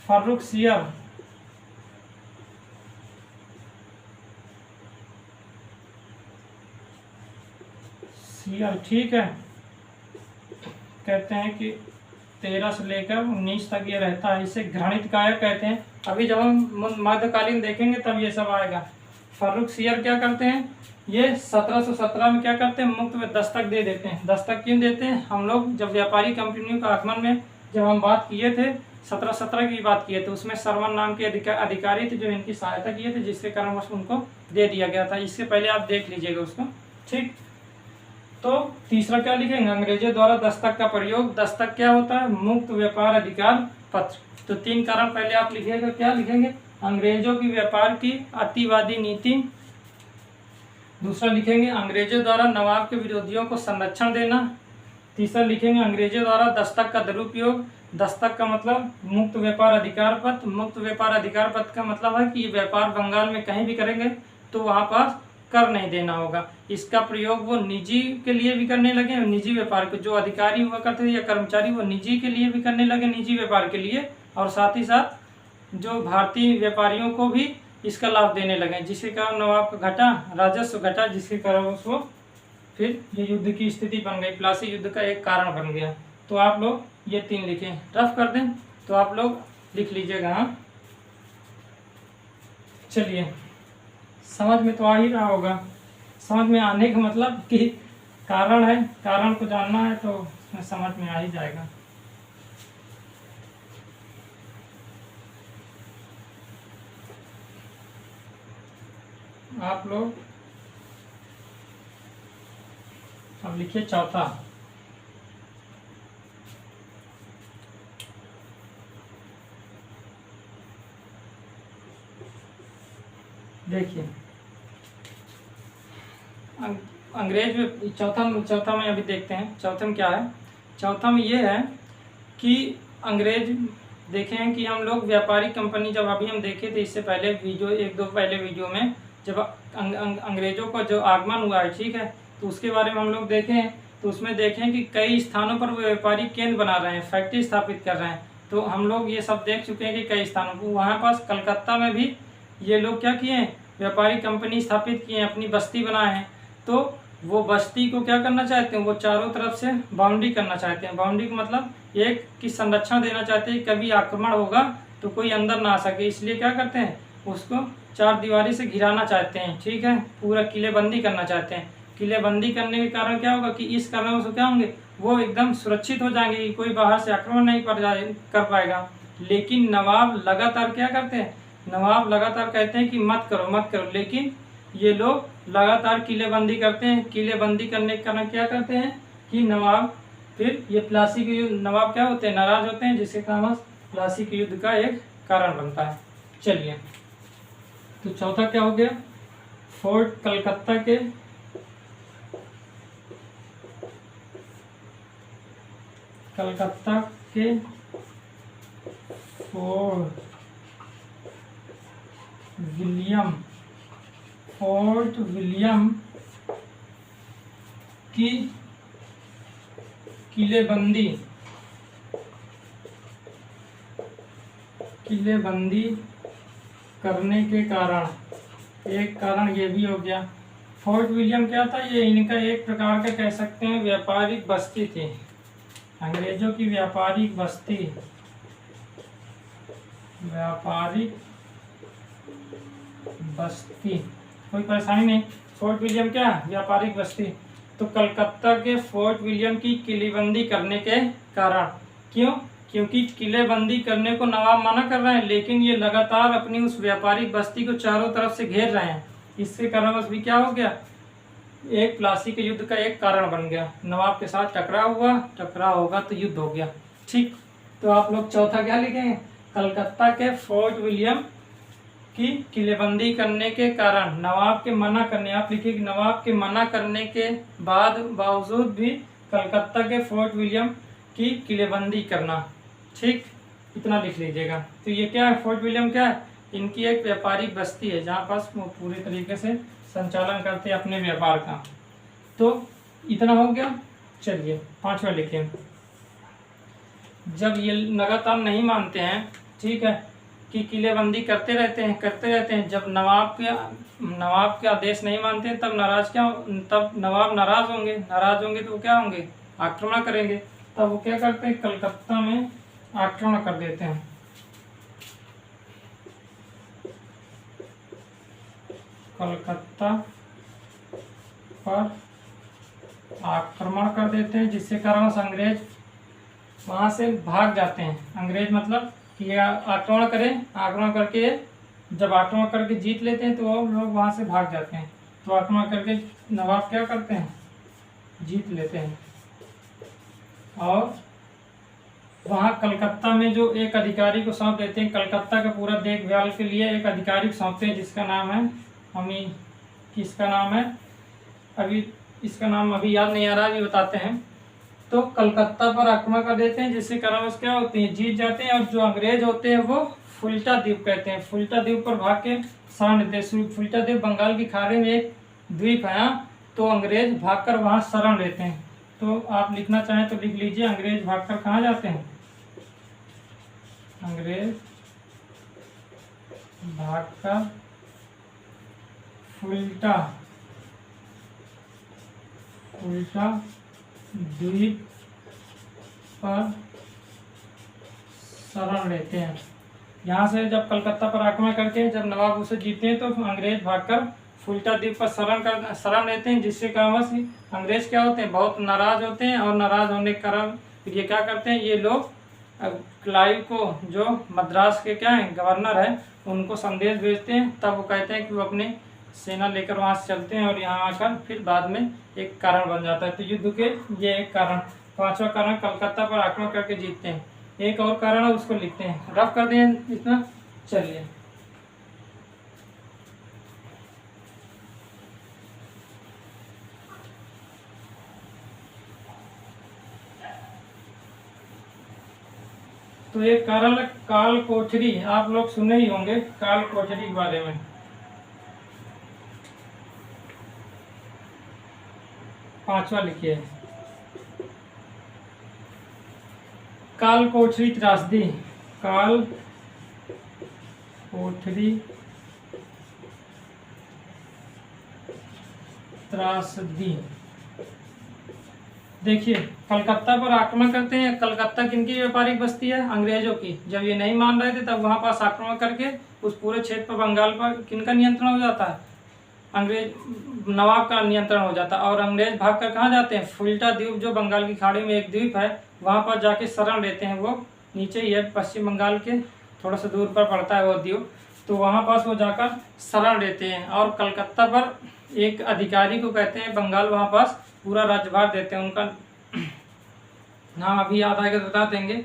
फारूक सियर ठीक है, कहते हैं कि 13 से लेकर 19 तक ये रहता है। इसे घृणित कायक कहते हैं। अभी जब हम मध्यकालीन देखेंगे तब ये सब आएगा। फारूक सियर क्या करते हैं? ये 1717 में क्या करते हैं? मुफ्त में दस्तक दे देते हैं। दस्तक क्यों देते हैं? हम लोग जब व्यापारी कंपनियों का आगमन में जब हम बात किए थे, 1717 की बात किए थे, उसमें सरवन नाम के अधिकारी थे जो इनकी सहायता किए थे, जिसके कारण उनको दे दिया गया था। इससे पहले आप देख लीजिएगा उसको, ठीक। तो तीसरा क्या लिखेंगे? अंग्रेजों द्वारा दस्तक का प्रयोग। दस्तक क्या होता है? मुक्त व्यापार अधिकार पत्र। तो 3 कारण पहले आप लिखिएगा। क्या लिखेंगे? अंग्रेजों की व्यापार की अतिवादी नीति। दूसरा लिखेंगे अंग्रेजों द्वारा नवाब के विरोधियों को संरक्षण देना। तीसरा लिखेंगे अंग्रेजों द्वारा दस्तक का दुरुपयोग। दस्तक का मतलब मुक्त व्यापार अधिकार पत्र। मुक्त व्यापार अधिकार पत्र का मतलब है कि ये व्यापार बंगाल में कहीं भी करेंगे तो वहाँ पास कर नहीं देना होगा। इसका प्रयोग वो निजी के लिए भी करने लगे, निजी व्यापार के जो अधिकारी हुआ करते थे या कर्मचारी, वो निजी के लिए भी करने लगे, निजी व्यापार के लिए, और साथ ही साथ जो भारतीय व्यापारियों को भी इसका लाभ देने लगे, जिसके कारण नवाब का घटा, राजस्व घटा, जिसके कारण उसको फिर ये युद्ध की स्थिति बन गई। प्लासी युद्ध का एक कारण बन गया। तो आप लोग ये 3 लिखें, रफ कर दें तो आप लोग लिख लीजिएगा। हाँ, चलिए, समझ में तो आ ही रहा होगा। समझ में आने का मतलब कि कारण है, कारण को जानना है तो उसमें समझ में आ ही जाएगा। आप लोग अब लिखिए चौथा। देखिए अंग्रेज में चौथा में अभी देखते हैं। चौथे में क्या है? चौथा में ये है कि अंग्रेज देखे हैं कि हम लोग व्यापारिक कंपनी जब अभी हम देखे थे इससे पहले वीडियो, 1-2 पहले वीडियो में, जब अंग्रेजों का जो आगमन हुआ है, ठीक है, तो उसके बारे में हम लोग देखें तो उसमें देखें कि कई स्थानों पर वो व्यापारिक केंद्र बना रहे हैं, फैक्ट्री स्थापित कर रहे हैं। तो हम लोग ये सब देख चुके हैं कि कई स्थानों पर, वहाँ पास कलकत्ता में भी ये लोग क्या किए हैं? व्यापारिक कंपनी स्थापित किए हैं, अपनी बस्ती बनाए हैं। तो वो बस्ती को क्या करना चाहते हैं? वो चारों तरफ से बाउंड्री करना चाहते हैं। बाउंड्री का मतलब एक की संरक्षण देना चाहते हैं, कभी आक्रमण होगा तो कोई अंदर ना आ सके, इसलिए क्या करते हैं? उसको 4 दीवारी से घिराना चाहते हैं, ठीक है, पूरा किलेबंदी करना चाहते हैं। किलेबंदी करने के कारण क्या होगा कि इस कारण से क्या होंगे? वो एकदम सुरक्षित हो जाएंगे कि कोई बाहर से आक्रमण नहीं कर पाएगा। लेकिन नवाब लगातार क्या करते हैं? नवाब लगातार कहते हैं कि मत करो मत करो, लेकिन ये लोग लगातार किलेबंदी करते हैं। किलेबंदी करने के कारण क्या करते हैं कि नवाब फिर ये प्लासी के युद्ध, नवाब क्या होते हैं? नाराज होते हैं, जिसके कारण प्लासी के युद्ध का एक कारण बनता है। चलिए, तो चौथा क्या हो गया? फोर्ट कलकत्ता के फोर्ट विलियम की किलेबंदी करने के कारण, एक कारण ये भी हो गया। फोर्ट विलियम क्या था? ये इनका एक प्रकार का कह सकते हैं व्यापारिक बस्ती थी, अंग्रेजों की व्यापारिक बस्ती, कोई परेशानी नहीं। फोर्ट विलियम क्या? व्यापारिक बस्ती। तो कलकत्ता के फोर्ट विलियम की किलेबंदी करने के कारण, क्यों? क्योंकि किलेबंदी करने को नवाब मना कर रहे हैं, लेकिन ये लगातार अपनी उस व्यापारिक बस्ती को चारों तरफ से घेर रहे हैं। इसके कारण बस भी क्या हो गया? एक प्लासी के युद्ध का एक कारण बन गया। नवाब के साथ टकराव होगा तो युद्ध हो गया, ठीक। तो आप लोग चौथा क्या लिखेंगे? कलकत्ता के फोर्ट विलियम की किलेबंदी करने के कारण, नवाब के मना करने, आप लिखिए नवाब के मना करने के बावजूद भी कलकत्ता के फोर्ट विलियम की किलेबंदी करना, ठीक, इतना लिख लीजिएगा। तो ये क्या है? फोर्ट विलियम क्या है? इनकी एक व्यापारिक बस्ती है जहाँ पास वो पूरी तरीके से संचालन करते हैं अपने व्यापार का। तो इतना हो गया। चलिए 5वां लिखें। जब ये लगातार नहीं मानते हैं, ठीक है, कि किलेबंदी करते रहते हैं, जब नवाब के आदेश नहीं मानते हैं, तब नवाब नाराज होंगे तो क्या होंगे, आक्रमण करेंगे। तब वो क्या करते हैं, कलकत्ता में आक्रमण कर देते हैं। कलकत्ता पर आक्रमण कर देते हैं, जिससे कारण अंग्रेज वहाँ से भाग जाते हैं। अंग्रेज मतलब कि आक्रमण करके जब आक्रमण करके जीत लेते हैं तो वो लोग वहाँ से भाग जाते हैं। तो आक्रमण करके नवाब क्या करते हैं, जीत लेते हैं। और वहाँ कलकत्ता में जो एक अधिकारी को सौंप देते हैं, कलकत्ता का पूरा देखभाल के लिए एक अधिकारी को सौंपते हैं, जिसका नाम है इसका नाम अभी याद नहीं आ रहा, अभी बताते हैं। तो कलकत्ता पर आक्रमण कर देते हैं, जिससे कारण क्या होते हैं, जीत जाते हैं। और जो अंग्रेज होते हैं वो फुल्टा द्वीप कहते हैं, फुल्टा द्वीप पर भाग के शरण लेते हैं। फुल्टा द्वीप बंगाल की खाड़ी में एक द्वीप है। तो अंग्रेज भागकर वहाँ शरण लेते हैं। तो आप लिखना चाहें तो लिख लीजिए, अंग्रेज भागकर कहाँ जाते हैं, अंग्रेज भागकर फुल्टा द्वीप पर शरण लेते हैं। यहाँ से जब कलकत्ता पर आक्रमण करके जब नवाब उसे जीतते हैं तो अंग्रेज भागकर फुल्टा द्वीप पर शरण लेते हैं, जिससे कारण अंग्रेज क्या होते हैं, बहुत नाराज होते हैं। और नाराज होने के कारण ये क्या करते हैं, ये लोग क्लाइव को, जो मद्रास के क्या हैं गवर्नर है, उनको संदेश भेजते हैं। तब वो कहते हैं कि वो अपने सेना लेकर वहाँ से चलते हैं और यहाँ आकर फिर बाद में एक कारण बन जाता है। तो युद्ध के ये एक कारण। 5वां कारण, कलकत्ता पर आक्रमण करके जीतते हैं। एक और कारण है, उसको लिखते हैं, रफ कर दें इतना। चलिए तो एक कारण है काल कोठरी। आप लोग सुने ही होंगे काल कोठरी के बारे में। 5वां लिखिए, काल कोठरी त्रासदी। काल कोठरी त्रासदी। देखिए, कलकत्ता पर आक्रमण करते हैं। कलकत्ता किनकी व्यापारिक बस्ती है, अंग्रेजों की। जब ये नहीं मान रहे थे तब वहाँ पास आक्रमण करके उस पूरे क्षेत्र पर बंगाल पर किनका नियंत्रण हो जाता है, अंग्रेज नवाब का नियंत्रण हो जाता है। और अंग्रेज भागकर कहाँ जाते हैं, फुल्टा द्वीप, जो बंगाल की खाड़ी में एक द्वीप है, वहाँ पर जाके शरण लेते हैं। वो नीचे ही है, पश्चिम बंगाल के थोड़ा सा दूर पर पड़ता है वो द्वीप। तो वहाँ पास वो जाकर शरण लेते हैं। और कलकत्ता पर एक अधिकारी को कहते हैं बंगाल, वहाँ पास पूरा राज्यभार देते हैं। उनका नाम अभी याद आएगा तो बता देंगे,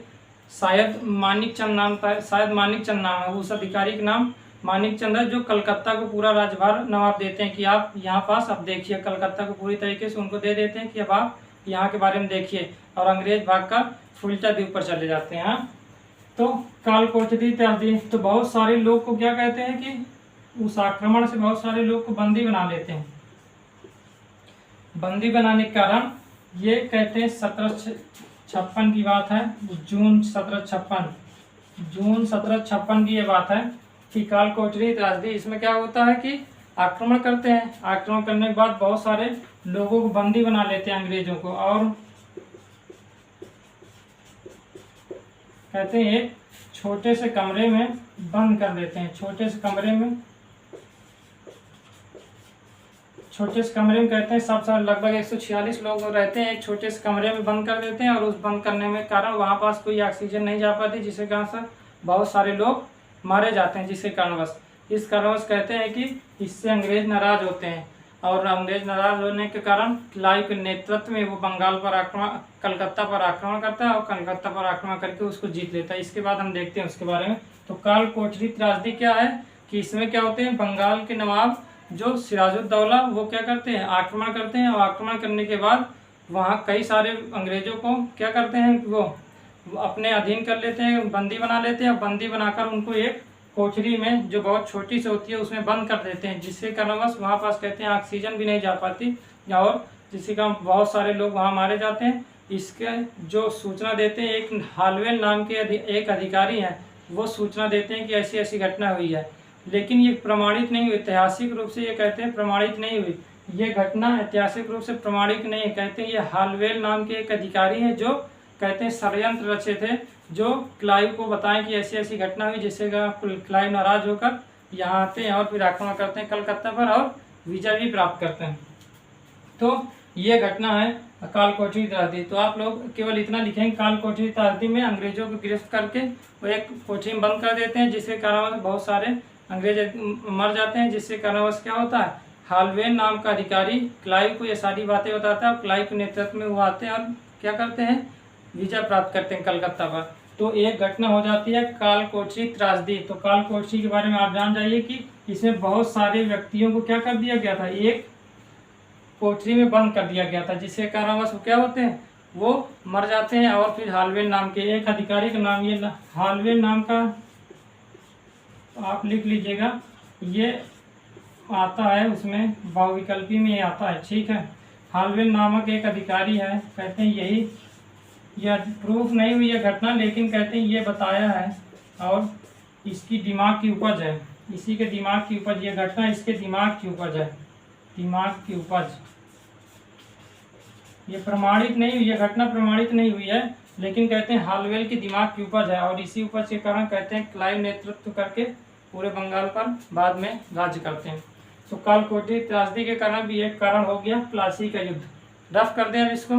शायद मानिक चंद नाम था, शायद मानिक चंद नाम है उस अधिकारी का नाम, मानिक चंद है, जो कलकत्ता को पूरा राज्यभार नवाब देते हैं कि आप यहाँ पास अब देखिए। कलकत्ता को पूरी तरीके से उनको दे देते हैं कि अब आप यहाँ के बारे में देखिए। और अंग्रेज भागकर फुल्टा द्वीप पर चले जाते हैं। तो काल कोठरी त्रासदी। तो बहुत सारे लोग को क्या कहते हैं कि उस आक्रमण से बहुत सारे लोग को बंदी बना लेते हैं। बंदी बनाने के कारण ये कहते हैं 1756 की बात है, जून 1756 की ये बात है कि काल कोठरी त्रासदी। इसमें क्या होता है कि आक्रमण करते हैं, आक्रमण करने के बाद बहुत सारे लोगों को बंदी बना लेते हैं अंग्रेजों को। और कहते हैं एक छोटे से कमरे में बंद कर देते हैं। छोटे से कमरे में कहते हैं सब लगभग 146 लोग रहते हैं। एक छोटे से कमरे में बंद कर देते हैं। और उस बंद करने में कारण वहाँ पास कोई ऑक्सीजन नहीं जा पाती, जिसके कारण से बहुत सारे लोग मारे जाते हैं। जिसके कारणवश इस कारणवश कहते हैं कि इससे अंग्रेज नाराज होते हैं। और अंग्रेज नाराज होने के कारण क्लाइव के नेतृत्व में वो कलकत्ता पर आक्रमण करता है और कलकत्ता पर आक्रमण करके उसको जीत लेता है। इसके बाद हम देखते हैं उसके बारे में। तो काल कोठरी त्रासदी क्या है कि इसमें क्या होते हैं, बंगाल के नवाब जो सिराजुद्दौला वो क्या करते हैं, आक्रमण करते हैं। और आक्रमण करने के बाद वहाँ कई सारे अंग्रेजों को क्या करते हैं, वो अपने अधीन कर लेते हैं, बंदी बना लेते हैं। बंदी बनाकर उनको एक कोठरी में जो बहुत छोटी सी होती है उसमें बंद कर देते हैं, जिसके कारणवश वहाँ पास कहते हैं ऑक्सीजन भी नहीं जा पाती और जिसके कारण बहुत सारे लोग वहाँ मारे जाते हैं। इसके जो सूचना देते हैं एक हालवेल नाम के एक अधिकारी हैं, वो सूचना देते हैं कि ऐसी ऐसी घटना हुई है, लेकिन ये प्रमाणित नहीं हुई। ऐतिहासिक रूप से ये कहते हैं प्रमाणित नहीं हुई, ये घटना ऐतिहासिक रूप से प्रमाणित नहीं है। कहते हैं ये हालवेल नाम के एक अधिकारी हैं जो कहते हैं षड्यंत्र रचे थे, जो क्लाइव को बताएं कि ऐसी ऐसी घटना हुई, जिससे क्लाइव नाराज होकर यहाँ आते हैं और फिर आक्रमण करते हैं कलकत्ता पर और विजय भी प्राप्त करते हैं। तो ये घटना है काल कोठरी त्रासदी। तो आप लोग केवल इतना लिखेंगे, काल कोठरी त्रासदी में अंग्रेजों को गिरफ्त करके वो एक कोठरी में बंद कर देते हैं, जिसके कारणवश बहुत सारे अंग्रेज मर जाते हैं। जिससे कारणवश क्या होता है, हालवेल नाम का अधिकारी क्लाइव को ये सारी बातें बताता है और क्लाइव के नेतृत्व में वो आते हैं और क्या करते हैं, विजय प्राप्त करते हैं कलकत्ता पर। तो एक घटना हो जाती है काल कोठरी त्रासदी। तो काल कोठरी के बारे में आप जान जाइए कि इसमें बहुत सारे व्यक्तियों को क्या कर दिया गया था, एक कोठरी में बंद कर दिया गया था, जिसके कारणवश वो क्या होते हैं, वो मर जाते हैं। और फिर हालवेल नाम के एक अधिकारी का नाम, ये हालवेल नाम का आप लिख लीजिएगा, ये आता है उसमें बहुविकल्पी में ये आता है, ठीक है। हालवेल नामक एक अधिकारी है, कहते हैं यही, यह प्रूफ नहीं हुई यह घटना, लेकिन कहते हैं ये बताया है और इसकी दिमाग की उपज है, इसी के दिमाग की उपज, ये घटना इसके दिमाग की उपज है, दिमाग की उपज। ये प्रमाणित नहीं हुई, यह घटना प्रमाणित नहीं हुई है, लेकिन कहते हैं हालवेल के दिमाग की उपज है और इसी उपज के कारण कहते हैं क्लाइव नेतृत्व करके पूरे बंगाल पर बाद में राज्य करते हैं। तो काल कोठरी त्रासदी के कारण भी एक कारण हो गया प्लासी का युद्ध। रफ कर दें अब इसको,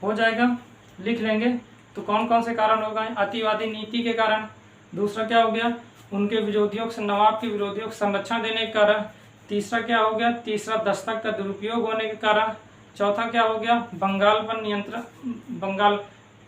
हो जाएगा, लिख लेंगे। तो कौन कौन से कारण हो गए, अतिवादी नीति के कारण, दूसरा क्या हो गया, उनके विरोधियों को, नवाब के विरोधियों को संरक्षण देने के कारण, तीसरा क्या हो गया, तीसरा दस्तक का दुरुपयोग होने के कारण, चौथा क्या हो गया, बंगाल पर नियंत्रण, बंगाल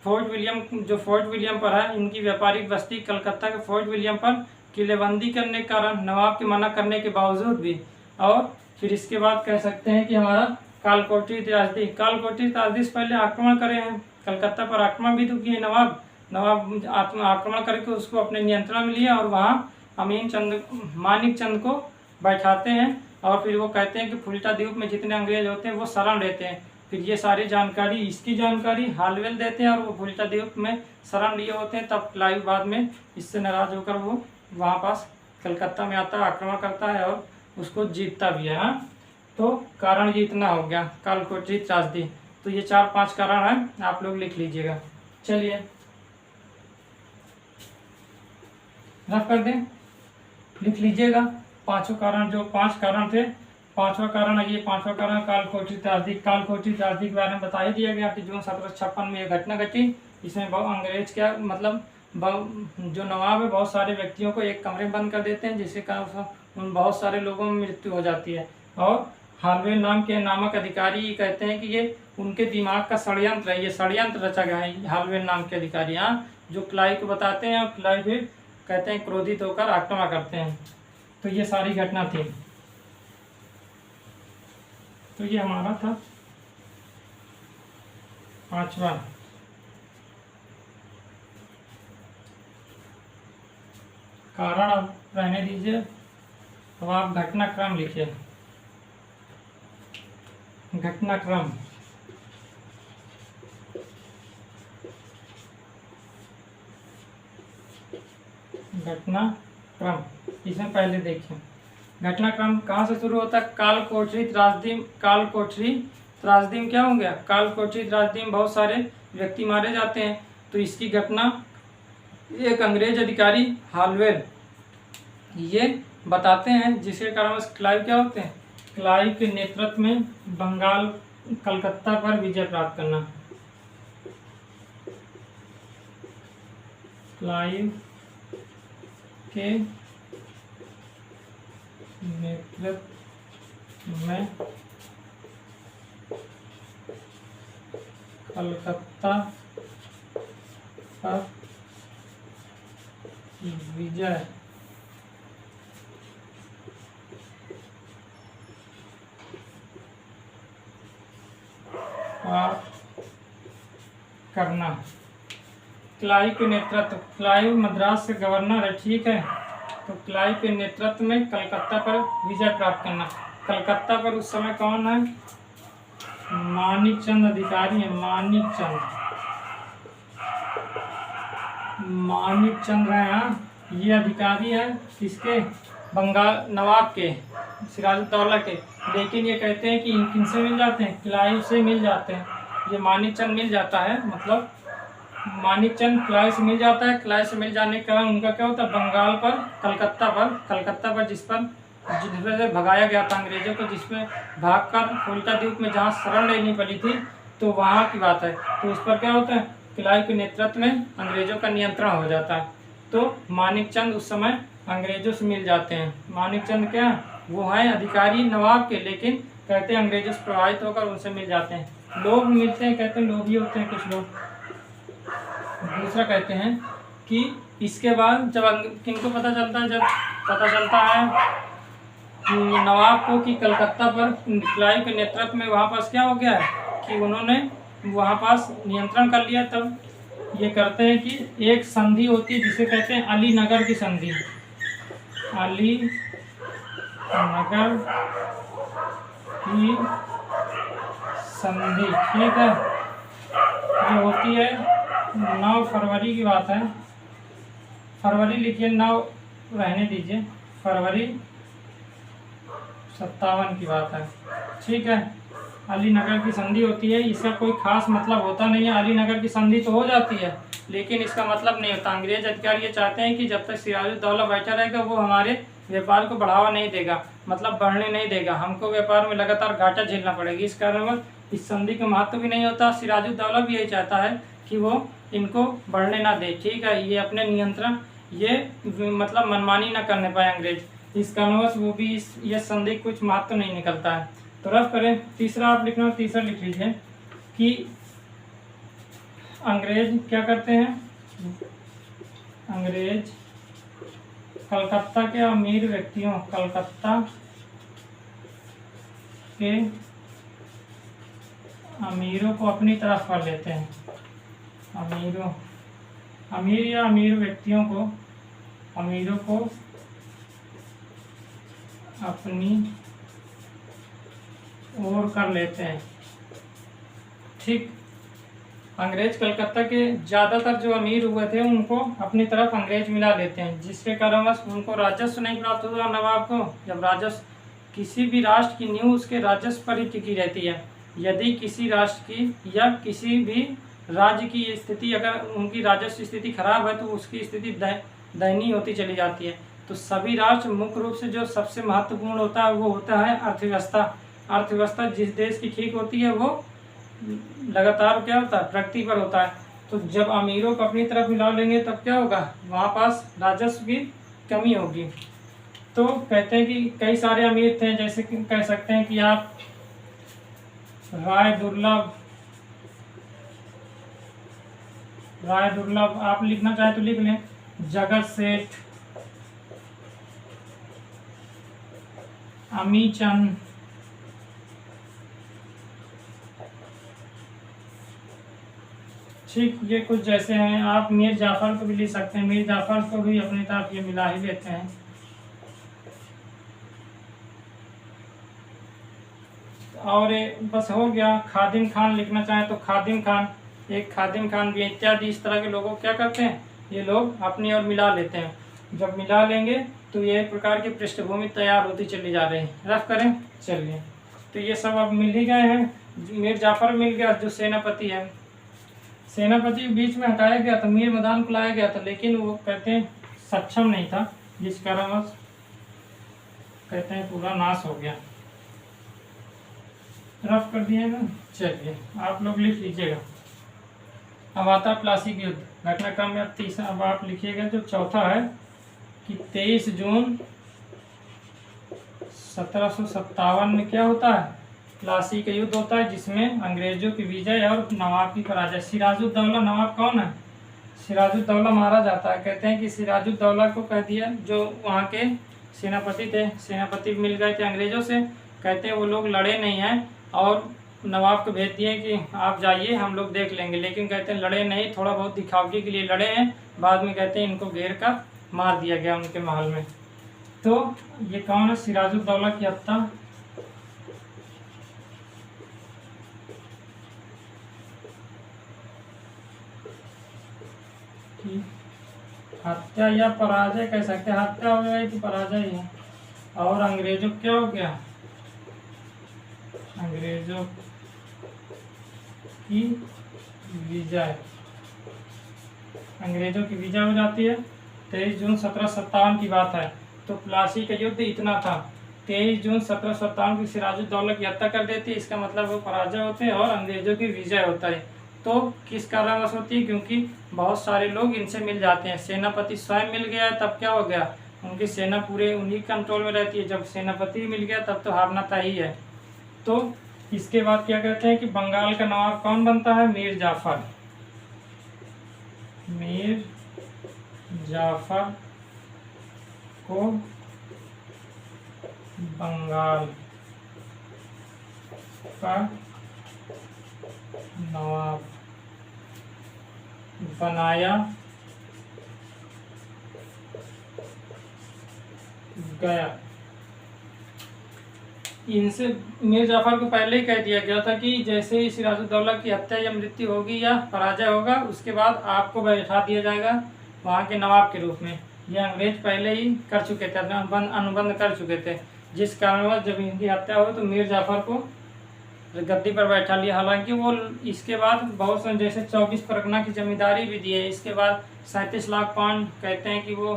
फोर्ट विलियम, जो फोर्ट विलियम पर है, इनकी व्यापारिक बस्ती कलकत्ता के फोर्ट विलियम पर किलेबंदी करने के कारण, नवाब के मना करने के बावजूद भी। और फिर इसके बाद कह सकते हैं कि हमारा काल कोठरी त्रासदी, काल कोठरी त्रासदी से पहले आक्रमण करे हैं कलकत्ता पर, आक्रमण भी तो किए नवाब आक्रमण करके उसको अपने नियंत्रण में लिया और वहाँ अमीन चंद, मानिक चंद को बैठाते हैं और फिर वो कहते हैं कि फुल्टा द्वीप में जितने अंग्रेज होते हैं वो शरण लेते हैं। फिर ये सारी जानकारी, इसकी जानकारी हालवेल देते हैं और वो फुल्टा द्वीप में शरण लिए होते हैं। तब क्लाइव बाद में इससे नाराज होकर वो वहाँ पास कलकत्ता में आता है, आक्रमण करता है और उसको जीतता भी है। हाँ, तो कारण ये इतना हो गया काल कोठरी त्रासदी। तो ये 4-5 कारण है, आप लोग लिख लीजिएगा। चलिए रफ कर दें, लिख लीजिएगा पांचों कारण, जो 5 कारण थे। पांचवा कारण है ये, पांचवा कारण काल कोठरी त्रासदी। काल कोठरी त्रासदी के बारे में बता ही दिया गया कि जून 1756 में यह घटना घटी। इसमें बहुत अंग्रेज क्या मतलब जो नवाब है बहुत सारे व्यक्तियों को एक कमरे में बंद कर देते हैं, जिसके कारण उन बहुत सारे लोगों में मृत्यु हो जाती है। और हालवेल नाम के नामक अधिकारी कहते हैं कि ये उनके दिमाग का षड्यंत्र है, ये षड्यंत्र रचा गया है हालवेल नाम के अधिकारी, हाँ, जो क्लाइव को बताते हैं और क्लाइव फिर कहते हैं क्रोधित होकर आक्रमण करते हैं। तो ये सारी घटना थी। तो ये हमारा था 5वां। कारण अब रहने दीजिए, अब आप घटनाक्रम लिखिए। घटनाक्रम, घटनाक्रम इसमें पहले देखिए घटनाक्रम कहाँ से शुरू होता है, काल कोठरी त्रासदी। काल कोठरी त्रासदी में क्या हो गया, काल कोठरी त्रासदी में बहुत सारे व्यक्ति मारे जाते हैं। तो इसकी घटना एक अंग्रेज अधिकारी हालवेल ये बताते हैं, जिसके कारण क्लाइव क्या होते हैं, क्लाइव के नेतृत्व में बंगाल कलकत्ता पर विजय प्राप्त करना। क्लाइव के नेतृत्व में कलकत्ता पर विजय करना। क्लाइव के नेतृत्व, क्लाइव मद्रास से गवर्नर है, ठीक है। तो क्लाइव के नेतृत्व में कलकत्ता पर विजय प्राप्त करना। कलकत्ता पर उस समय कौन है? मानिकचंद अधिकारी है। मानिकचंद है, हाँ, ये अधिकारी है किसके? बंगाल नवाब के, सिराजुद्दौला के। लेकिन ये कहते हैं कि इन किनसे मिल जाते हैं? क्लाइव से मिल जाते हैं। ये मानिकचंद मिल जाता है, मतलब मानिकचंद क्लाइव से मिल जाता है। क्लाइव से मिल जाने के कारण उनका क्या होता है? बंगाल पर, कलकत्ता पर जिससे भगाया गया था अंग्रेजों को, जिसमें भागकर होलिका द्वीप में जहाँ शरण लेनी पड़ी थी, तो वहाँ की बात है। तो उस पर क्या होता है? क्लाइव के नेतृत्व में अंग्रेजों का नियंत्रण हो जाता है। तो मानिकचंद उस समय अंग्रेजों से मिल जाते हैं। मानिकचंद क्या? वो हैं अधिकारी नवाब के, लेकिन कहते हैं अंग्रेजों से प्रभावित होकर उनसे मिल जाते हैं। लोग मिलते हैं, कहते हैं लोभी होते हैं कुछ लोग। दूसरा कहते हैं कि इसके बाद जब किनको पता चलता है? जब पता चलता है नवाब को कि कलकत्ता पर क्लाइव के नेतृत्व में वहाँ पास क्या हो गया है कि उन्होंने वहाँ पास नियंत्रण कर लिया, तब ये करते हैं कि एक संधि होती है जिसे कहते हैं अलीनगर की संधि। अलीनगर की संधि, ठीक है, ये होती है 9 फरवरी की बात है। फरवरी लिखिए, 9 रहने दीजिए, फरवरी 57 की बात है, ठीक है। अलीनगर की संधि होती है। इसका कोई खास मतलब होता नहीं है। अलीनगर की संधि तो हो जाती है, लेकिन इसका मतलब नहीं होता। अंग्रेज अधिकारी ये चाहते हैं कि जब तक सिराजुद्दौला बैठा रहेगा वो हमारे व्यापार को बढ़ावा नहीं देगा, मतलब बढ़ने नहीं देगा, हमको व्यापार में लगातार घाटा झेलना पड़ेगा। इस कारणवश इस संधि का महत्व भी नहीं होता। सिराजुद्दौला भी यही चाहता है कि वो इनको बढ़ने ना दे, ठीक है, ये अपने नियंत्रण, ये मतलब मनमानी ना करने पाए अंग्रेज। इस कारणवश वो भी ये संधि कुछ महत्व नहीं निकलता है। तो रफ करें, तीसरा आप लिखना, तीसरा लिख लीजिए कि अंग्रेज क्या करते हैं? अंग्रेज कलकत्ता के अमीर व्यक्तियों, कलकत्ता के अमीरों को अपनी तरफ कर लेते हैं। अमीर या अमीर व्यक्तियों को, अमीरों को अपनी ओर कर लेते हैं, ठीक। अंग्रेज कलकत्ता के ज़्यादातर जो अमीर हुए थे उनको अपनी तरफ अंग्रेज मिला लेते हैं, जिसके कारणवश उनको राजस्व नहीं प्राप्त हुआ नवाब को। जब राजस्व, किसी भी राष्ट्र की नींव उसके राजस्व पर ही टिकी रहती है। यदि किसी राष्ट्र की या किसी भी राज्य की स्थिति, अगर उनकी राजस्व स्थिति खराब है तो उसकी स्थिति दयनीय होती चली जाती है। तो सभी राष्ट्र, मुख्य रूप से जो सबसे महत्वपूर्ण होता है वो होता है अर्थव्यवस्था। अर्थव्यवस्था जिस देश की ठीक होती है वो लगातार क्या होता है? प्रगति पर होता है। तो जब अमीरों को अपनी तरफ मिला लेंगे तब क्या होगा? वहाँ पास राजस्व की कमी होगी। तो कहते हैं कि कई सारे अमीर थे, जैसे कि कह सकते हैं कि आप राय दुर्लभ आप लिखना चाहे तो लिख लें, जगत सेठ, अमीचंद, ठीक, ये कुछ जैसे हैं। आप मीर जाफर को भी लिख सकते हैं, मीर जाफर को भी अपनी तरफ ये मिला ही लेते हैं। और बस हो गया। खादिम खान लिखना चाहें तो खादिम खान, एक खादिम खान भी इत्यादि इस तरह के लोगों क्या करते हैं? ये लोग अपनी ओर मिला लेते हैं। जब मिला लेंगे तो ये एक प्रकार की पृष्ठभूमि तैयार होती चली जा रही है। रफ करें, चलिए। तो ये सब अब मिल ही गए हैं। मीर जाफर मिल गया जो सेनापति है। सेनापति बीच में हटाया गया था, मीर मदान को लाया गया था, लेकिन वो कहते हैं सक्षम नहीं था, जिस कारणवश कहते हैं पूरा नाश हो गया। रफ कर दिए ना, चलिए आप लोग लिख लीजिएगा। अब आता प्लासी युद्ध, घटनाक्रम में अब तीसरा, अब आप लिखिएगा जो चौथा है कि 23 जून 1757 में क्या होता है? प्लासी का युद्ध होता है, जिसमें अंग्रेजों की विजय और नवाब की पराजय। सिराजुद्दौला, नवाब कौन है? सिराजुद्दौला मारा जाता है। कहते हैं कि सिराजुद्दौला को कह दिया, जो वहाँ के सेनापति थे, सेनापति मिल गए थे अंग्रेजों से। कहते हैं वो लोग लड़े नहीं हैं और नवाब को भेज दिए कि आप जाइए, हम लोग देख लेंगे। लेकिन कहते हैं लड़े नहीं, थोड़ा बहुत दिखावटी के लिए लड़े हैं। बाद में कहते हैं इनको घेर कर मार दिया गया उनके महल में। तो ये कौन है? सिराजुद्दौला की हत्या। हत्या या पराजय कह सकते हैं, हत्या हो गई तो पराजय ही है। और अंग्रेजों क्या हो गया? अंग्रेजों की विजय, अंग्रेजों की विजय हो जाती है। 23 जून 1757 की बात है। तो प्लासी का युद्ध इतना था। 23 जून 1757 की सिराजुद्दौला की हत्या कर देती है, इसका मतलब वो पराजय होते हैं और अंग्रेजों की विजय होता है। तो किस कारणवश होती है? क्योंकि बहुत सारे लोग इनसे मिल जाते हैं। सेनापति स्वयं मिल गया तब क्या हो गया? उनकी सेना पूरे उन्हीं कंट्रोल में रहती है। जब सेनापति मिल गया तब तो हारना तय ही है। तो इसके बाद क्या कहते हैं कि बंगाल का नवाब कौन बनता है? मीर जाफर। मीर जाफर को बंगाल का नवाब बनाया गया। इनसे मीर जाफर को पहले ही कह दिया गया था कि जैसे ही सिराजुद्दौला की हत्या या मृत्यु होगी या पराजय होगा, उसके बाद आपको बैठा दिया जाएगा वहाँ के नवाब के रूप में। यह अंग्रेज पहले ही कर चुके थे, अनुबंध कर चुके थे। जिस कारणवश जब इनकी हत्या हो तो मीर जाफर को गद्दी पर बैठा लिया। हालांकि वो इसके बाद बहुत से जैसे 24 परगना की जमींदारी भी दी है। इसके बाद 37 लाख पाउंड कहते हैं कि वो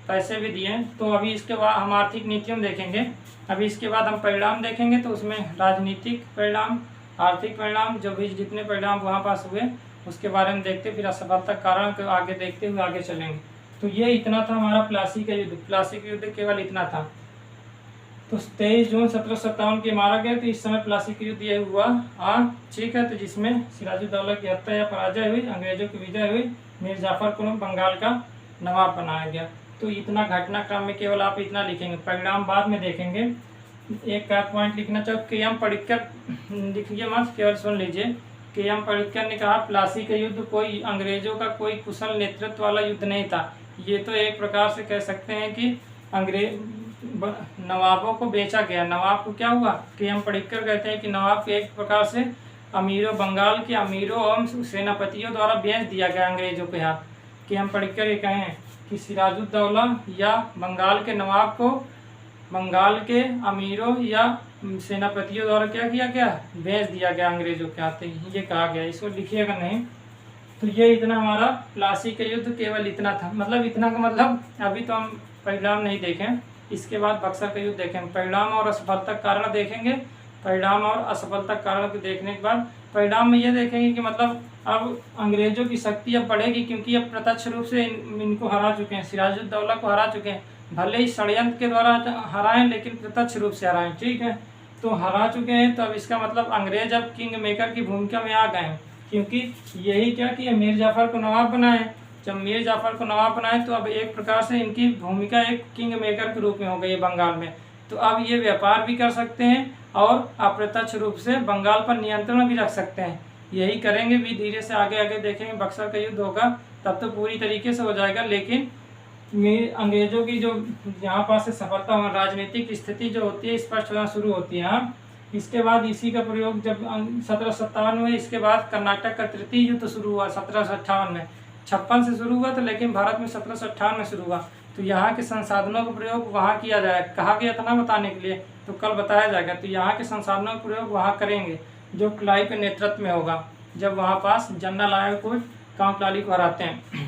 पैसे भी दिए। तो अभी इसके बाद हम आर्थिक नीतियों में देखेंगे। अभी इसके बाद हम परिणाम देखेंगे, तो उसमें राजनीतिक परिणाम, आर्थिक परिणाम, जो भी जितने परिणाम वहाँ पास हुए उसके बारे में देखते, फिर असफलता कारण को आगे देखते हुए आगे चलेंगे। तो ये इतना था हमारा प्लासी का युद्ध। प्लासी का युद्ध केवल इतना था। तो 23 जून 1757 के मारा गया। तो इस समय प्लासी का युद्ध ये हुआ। ठीक है। तो जिसमें सिराजुद्दौला की हत्या या पराजय हुई, अंग्रेजों की विजय हुई, मीर जाफर को बंगाल का नवाब बनाया गया। तो इतना घटनाक्रम में केवल आप इतना लिखेंगे, परिणाम बाद में देखेंगे। एक का पॉइंट लिखना चाहो, के.एम. पडिक्कर लिखिए मत, केवल सुन लीजिए। के.एम. पडिक्कर ने कहा प्लासी का युद्ध कोई अंग्रेजों का कोई कुशल नेतृत्व वाला युद्ध नहीं था। ये तो एक प्रकार से कह सकते हैं कि अंग्रेज नवाबों को बेचा गया। नवाब को क्या हुआ? के.एम. पडिक्कर कहते हैं कि नवाब को एक प्रकार से अमीरों, बंगाल के अमीरों और सेनापतियों द्वारा बेच दिया गया अंग्रेजों के हाथ। के.एम. पडिक्कर ये कहें कि सिराजुद्दौला या बंगाल के नवाब को बंगाल के अमीरों या सेनापतियों द्वारा क्या किया गया? बेच दिया गया अंग्रेजों के हाथ, ये कहा गया। इसको लिखिएगा नहीं। तो ये इतना हमारा प्लासी का युद्ध केवल इतना था। मतलब इतना का मतलब अभी तो हम परिणाम नहीं देखें, इसके बाद बक्सर का युद्ध देखें। परिणाम और असफलता कारण देखेंगे। परिणाम और असफलता कारण को देखने के बाद परिणाम में ये देखेंगे कि मतलब अब अंग्रेजों की शक्ति अब बढ़ेगी, क्योंकि अब प्रत्यक्ष रूप से इनको हरा चुके हैं, सिराजुद्दौला को हरा चुके हैं। भले ही षड्यंत्र के द्वारा हराएं, लेकिन प्रत्यक्ष रूप से हराएं। ठीक है। तो हरा चुके हैं, तो अब इसका मतलब अंग्रेज अब किंग मेकर की भूमिका में आ गए हैं, क्योंकि यही क्या किया, मीर जाफर को नवाब बनाए। जब मीर जाफर को नवाब बनाए तो अब एक प्रकार से इनकी भूमिका एक किंग मेकर के रूप में हो गई है बंगाल में। तो अब ये व्यापार भी कर सकते हैं और अप्रत्यक्ष रूप से बंगाल पर नियंत्रण भी रख सकते हैं। यही करेंगे भी, धीरे से आगे आगे देखेंगे। बक्सर का युद्ध होगा तब तो पूरी तरीके से हो जाएगा, लेकिन अंग्रेजों की जो यहाँ पास से सफलता हो, राजनीतिक स्थिति जो होती है स्पष्ट होना शुरू होती है। इसके बाद इसी का प्रयोग जब 1757 में, इसके बाद कर्नाटक का तृतीय युद्ध शुरू हुआ 1758 में। 56 से शुरू हुआ था, लेकिन भारत में 1758 में शुरू हुआ। तो यहाँ के संसाधनों का प्रयोग वहाँ किया जाएगा। कहा गया था ना बताने के लिए, तो कल बताया जाएगा। तो यहाँ के संसाधनों का प्रयोग वहाँ करेंगे, जो क्लाइव के नेतृत्व में होगा, जब वहाँ पास जनरल आयोग को कामक्लाली को हराते हैं।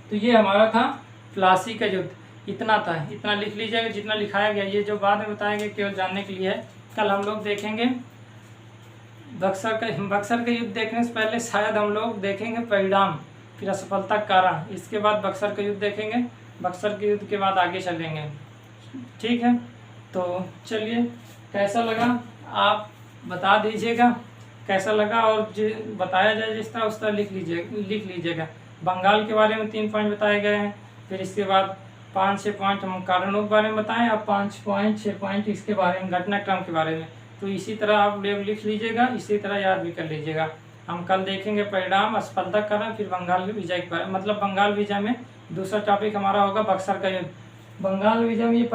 तो ये हमारा था प्लासी का युद्ध। इतना था, इतना लिख लीजिएगा जितना लिखाया गया। ये जो बाद में बताएंगे केवल जानने के लिए है। कल हम लोग देखेंगे बक्सर का युद्ध। देखने से पहले शायद हम लोग देखेंगे परिणाम, फिर असफलता कारण। इसके बाद बक्सर का युद्ध देखेंगे। बक्सर के युद्ध के बाद आगे चलेंगे। ठीक है। तो चलिए, कैसा लगा आप बता दीजिएगा कैसा लगा, और जो बताया जाए जिस तरह उस तरह लिख लीजिएगा। बंगाल के बारे में 3 पॉइंट बताए गए हैं, फिर इसके बाद 5-6 पॉइंट हम कारणों के बारे में बताएं, और 5 पॉइंट 6 पॉइंट इसके बारे में, घटनाक्रम के बारे में। तो इसी तरह आप लिख लीजिएगा, इसी तरह याद भी कर लीजिएगा। हम कल देखेंगे परिणाम, असफलता कारण, फिर बंगाल विजय के बारे, मतलब बंगाल विजय में दूसरा टॉपिक हमारा होगा बक्सर का युद्ध। बंगाल विजय में ये